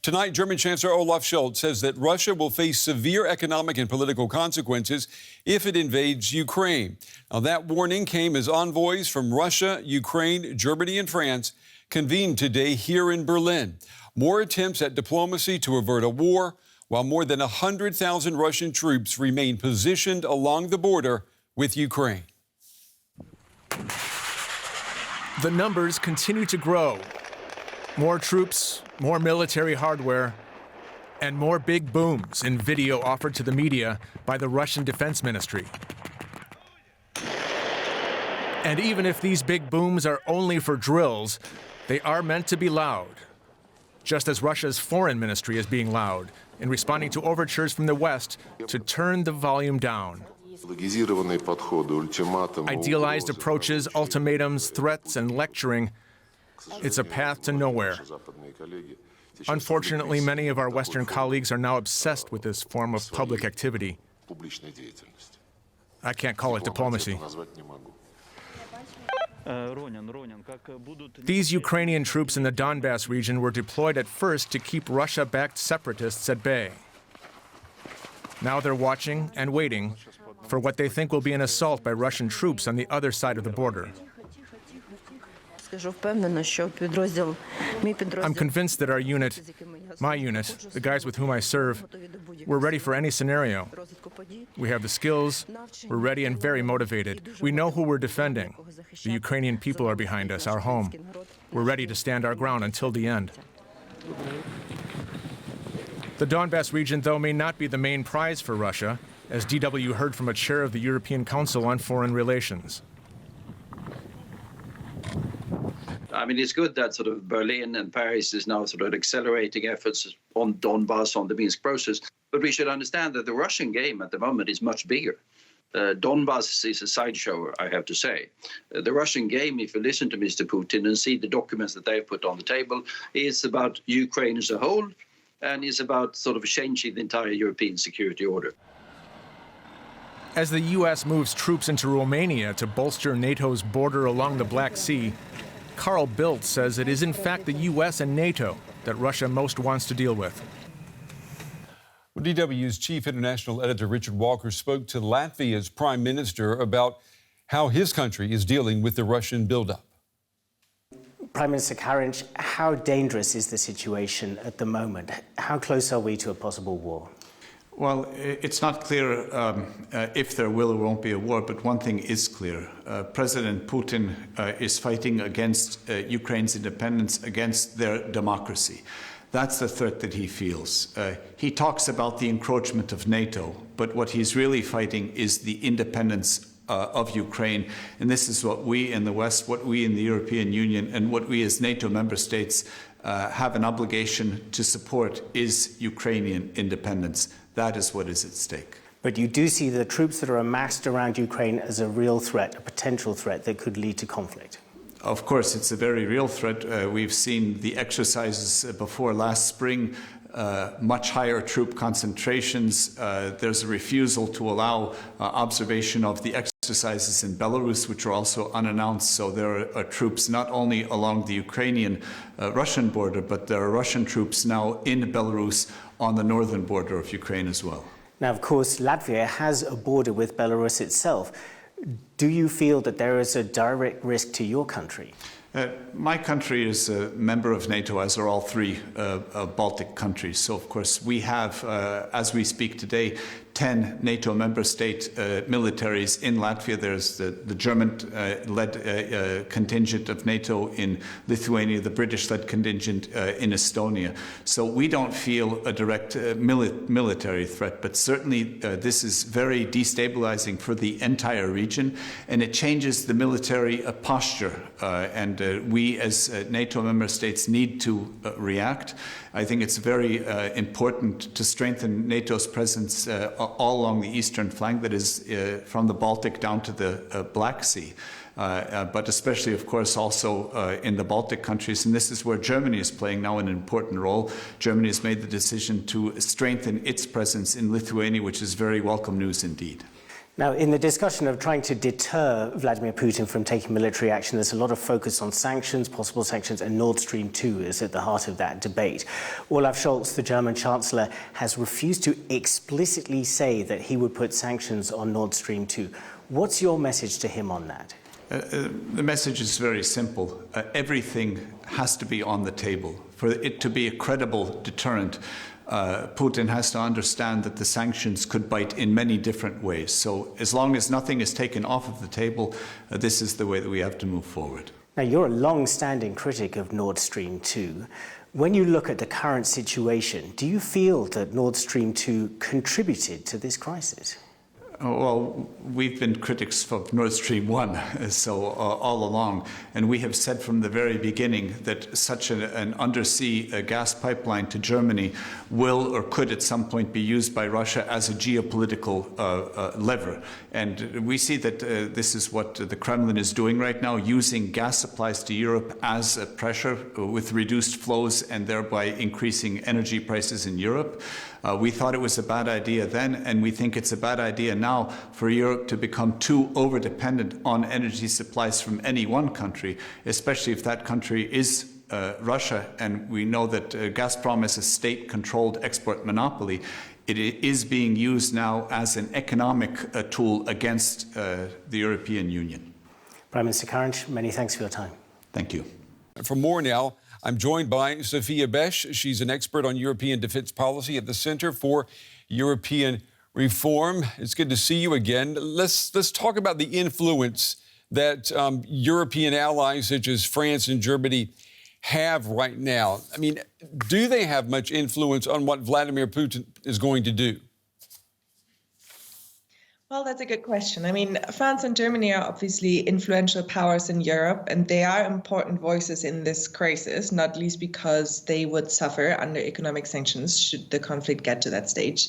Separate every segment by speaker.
Speaker 1: Tonight, German Chancellor Olaf Scholz says that Russia will face severe economic and political consequences if it invades Ukraine. Now, that warning came as envoys from Russia, Ukraine, Germany, and France convened today here in Berlin. More attempts at diplomacy to avert a war, while more than 100,000 Russian troops remain positioned along the border with Ukraine.
Speaker 2: The numbers continue to grow. More troops, more military hardware, and more big booms in video offered to the media by the Russian Defense Ministry. And even if these big booms are only for drills, they are meant to be loud. Just as Russia's foreign ministry is being loud in responding to overtures from the West to turn the volume down. Idealized approaches, ultimatums, threats, and lecturing. It's a path to nowhere. Unfortunately, many of our Western colleagues are now obsessed with this form of public activity. I can't call it diplomacy. These Ukrainian troops in the Donbass region were deployed at first to keep Russia-backed separatists at bay. Now they're watching and waiting for what they think will be an assault by Russian troops on the other side of the border. I'm convinced that our unit, my unit, the guys with whom I serve, we're ready for any scenario. We have the skills, we're ready and very motivated. We know who we're defending. The Ukrainian people are behind us, our home. We're ready to stand our ground until the end. The Donbass region, though, may not be the main prize for Russia, as DW heard from a chair of the European Council on Foreign Relations.
Speaker 3: I mean, it's good that sort of Berlin and Paris is now sort of accelerating efforts on Donbass, on the Minsk process. But we should understand that the Russian game at the moment is much bigger. Donbass is a sideshow, I have to say. The Russian game, if you listen to Mr. Putin and see the documents that they've put on the table, is about Ukraine as a whole and is about sort of changing the entire European security order.
Speaker 2: As the U.S. moves troops into Romania to bolster NATO's border along the Black Sea, Carl Bildt says it is in fact the U.S. and NATO that Russia most wants to deal with.
Speaker 1: Well, DW's chief international editor Richard Walker spoke to Latvia's prime minister about how his country is dealing with the Russian buildup.
Speaker 4: Prime Minister Kariņš, how dangerous is the situation at the moment? How close are we to a possible war?
Speaker 5: Well, it's not clear if there will or won't be a war, but one thing is clear. President Putin is fighting against Ukraine's independence, against their democracy. That's the threat that he feels. He talks about the encroachment of NATO, but what he's really fighting is the independence of Ukraine. And this is what we in the West, what we in the European Union, and what we as NATO member states have an obligation to support is Ukrainian independence. That is what is at stake.
Speaker 4: But you do see the troops that are amassed around Ukraine as a real threat, a potential threat that could lead to conflict.
Speaker 5: Of course, it's a very real threat. We've seen the exercises before last spring, much higher troop concentrations. There's a refusal to allow observation of the exercises in Belarus, which are also unannounced. So there are troops not only along the Ukrainian-Russian border, but there are Russian troops now in Belarus on the northern border of Ukraine as well.
Speaker 4: Now, of course, Latvia has a border with Belarus itself. Do you feel that there is a direct risk to your country?
Speaker 5: My country is a member of NATO, as are all three Baltic countries. So, of course, we have, as we speak today, 10 NATO member state militaries in Latvia. There's the German-led contingent of NATO in Lithuania, the British-led contingent in Estonia. So we don't feel a direct military threat, but certainly this is very destabilizing for the entire region, and it changes the military posture. And we as NATO member states need to react. I think it's very important to strengthen NATO's presence all along the eastern flank, that is from the Baltic down to the Black Sea, but especially, of course, also in the Baltic countries. And this is where Germany is playing now an important role. Germany has made the decision to strengthen its presence in Lithuania, which is very welcome news indeed.
Speaker 4: Now, in the discussion of trying to deter Vladimir Putin from taking military action, there's a lot of focus on sanctions, possible sanctions, and Nord Stream 2 is at the heart of that debate. Olaf Scholz, the German Chancellor, has refused to explicitly say that he would put sanctions on Nord Stream 2. What's your message to him on that?
Speaker 5: The message is very simple. Everything has to be on the table. For it to be a credible deterrent, Putin has to understand that the sanctions could bite in many different ways. So as long as nothing is taken off of the table, this is the way that we have to move forward.
Speaker 4: Now, you're a long-standing critic of Nord Stream 2. When you look at the current situation, do you feel that Nord Stream 2 contributed to this crisis?
Speaker 5: Well, we've been critics of Nord Stream 1 all along, and we have said from the very beginning that such an undersea gas pipeline to Germany will or could at some point be used by Russia as a geopolitical lever. And we see that this is what the Kremlin is doing right now, using gas supplies to Europe as a pressure with reduced flows and thereby increasing energy prices in Europe. We thought it was a bad idea then, and we think it's a bad idea now for Europe to become too over-dependent on energy supplies from any one country, especially if that country is Russia, and we know that Gazprom is a state-controlled export monopoly. It is being used now as an economic tool against the European Union.
Speaker 4: Prime Minister Karinc, many thanks for your time.
Speaker 5: Thank you.
Speaker 1: For more now, I'm joined by Sophia Behr. She's an expert on European defense policy at the Center for European Reform. It's good to see you again. Let's talk about the influence that European allies such as France and Germany have right now. I mean, do they have much influence on what Vladimir Putin is going to do?
Speaker 6: Well, that's a good question. I mean, France and Germany are obviously influential powers in Europe, and they are important voices in this crisis, not least because they would suffer under economic sanctions should the conflict get to that stage.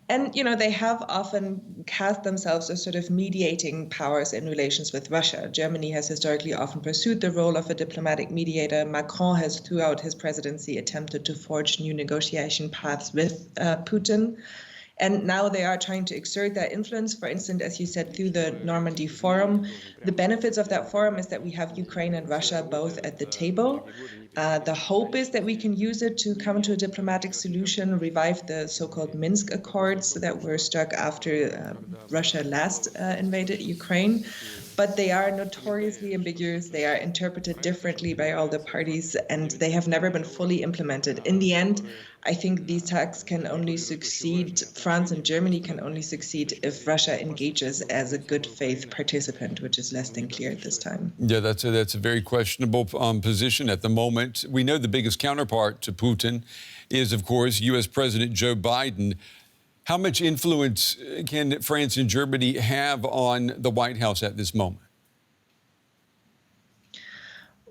Speaker 6: And, you know, they have often cast themselves as sort of mediating powers in relations with Russia. Germany has historically often pursued the role of a diplomatic mediator. Macron has, throughout his presidency, attempted to forge new negotiation paths with Putin. And now they are trying to exert that influence, for instance, as you said, through the Normandy Forum. The benefits of that forum is that we have Ukraine and Russia both at the table. The hope is that we can use it to come to a diplomatic solution, revive the so-called Minsk Accords that were struck after Russia last invaded Ukraine. But they are notoriously ambiguous. They are interpreted differently by all the parties, and they have never been fully implemented. In the end, I think these talks can only succeed, France and Germany can only succeed if Russia engages as a good faith participant, which is less than clear at this time.
Speaker 1: Yeah, that's a very questionable position at the moment. We know the biggest counterpart to Putin is, of course, U.S. President Joe Biden. How much influence can France and Germany have on the White House at this moment?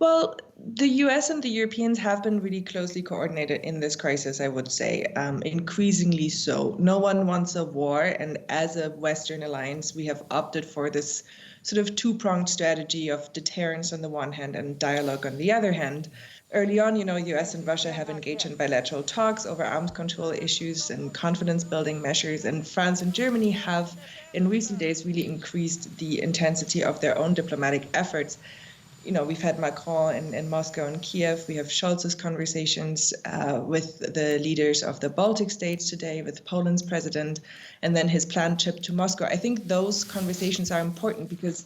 Speaker 6: Well, the US and the Europeans have been really closely coordinated in this crisis, I would say, increasingly so. No one wants a war, and as a Western alliance, we have opted for this sort of two-pronged strategy of deterrence on the one hand and dialogue on the other hand. Early on, you know, US and Russia have engaged in bilateral talks over arms control issues and confidence-building measures, and France and Germany have, in recent days, really increased the intensity of their own diplomatic efforts. You know, we've had Macron in Moscow and Kiev. We have Scholz's conversations with the leaders of the Baltic states today, with Poland's president, and then his planned trip to Moscow. I think those conversations are important because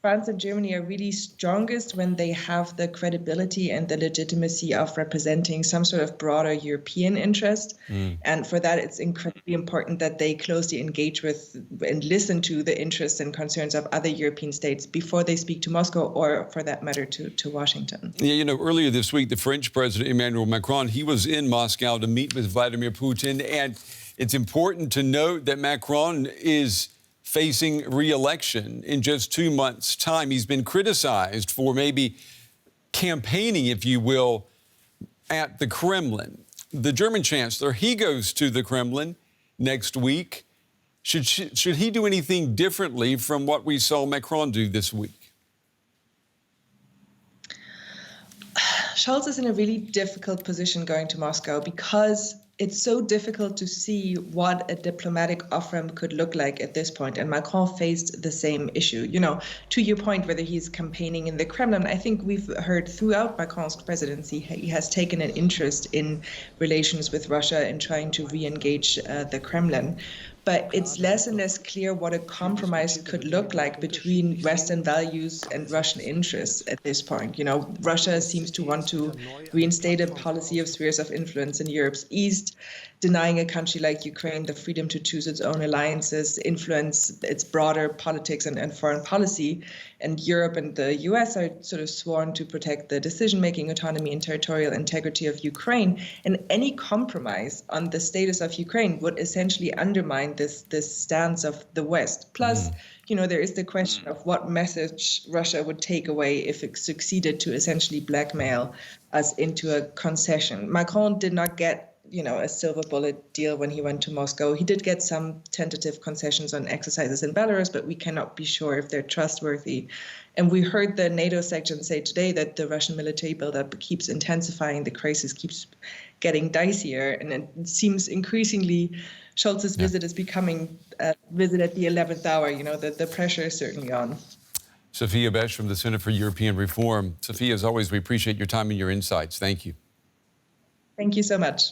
Speaker 6: France and Germany are really strongest when they have the credibility and the legitimacy of representing some sort of broader European interest. And for that, it's incredibly important that they closely engage with and listen to the interests and concerns of other European states before they speak to Moscow or, for that matter, to Washington.
Speaker 1: Yeah, you know, earlier this week, the French President Emmanuel Macron, he was in Moscow to meet with Vladimir Putin. And it's important to note that Macron is facing re-election in just 2 months' time. He's been criticized for maybe campaigning, if you will, at the Kremlin. The German Chancellor, he goes to the Kremlin next week. Should he do anything differently from what we saw Macron do this week?
Speaker 6: Scholz is in a really difficult position going to Moscow because it's so difficult to see what a diplomatic off-ramp could look like at this point. And Macron faced the same issue. You know, to your point, whether he's campaigning in the Kremlin, I think we've heard throughout Macron's presidency, he has taken an interest in relations with Russia and trying to re-engage the Kremlin. But it's less and less clear what a compromise could look like between Western values and Russian interests at this point. You know, Russia seems to want to reinstate a policy of spheres of influence in Europe's east, denying a country like Ukraine the freedom to choose its own alliances, influence its broader politics and foreign policy. And Europe and the US are sort of sworn to protect the decision-making autonomy and territorial integrity of Ukraine. And any compromise on the status of Ukraine would essentially undermine this stance of the West. Plus, you know, there is the question of what message Russia would take away if it succeeded to essentially blackmail us into a concession. Macron did not get, you know, a silver bullet deal when he went to Moscow. He did get some tentative concessions on exercises in Belarus, but we cannot be sure if they're trustworthy. And we heard the NATO section say today that the Russian military buildup keeps intensifying, the crisis keeps getting dicier, and it seems increasingly Scholz's visit is becoming a visit at the 11th hour. You know, the pressure is certainly on.
Speaker 1: Sophia Behr from the Center for European Reform. Sophia, as always, we appreciate your time and your insights. Thank you.
Speaker 6: Thank you so much.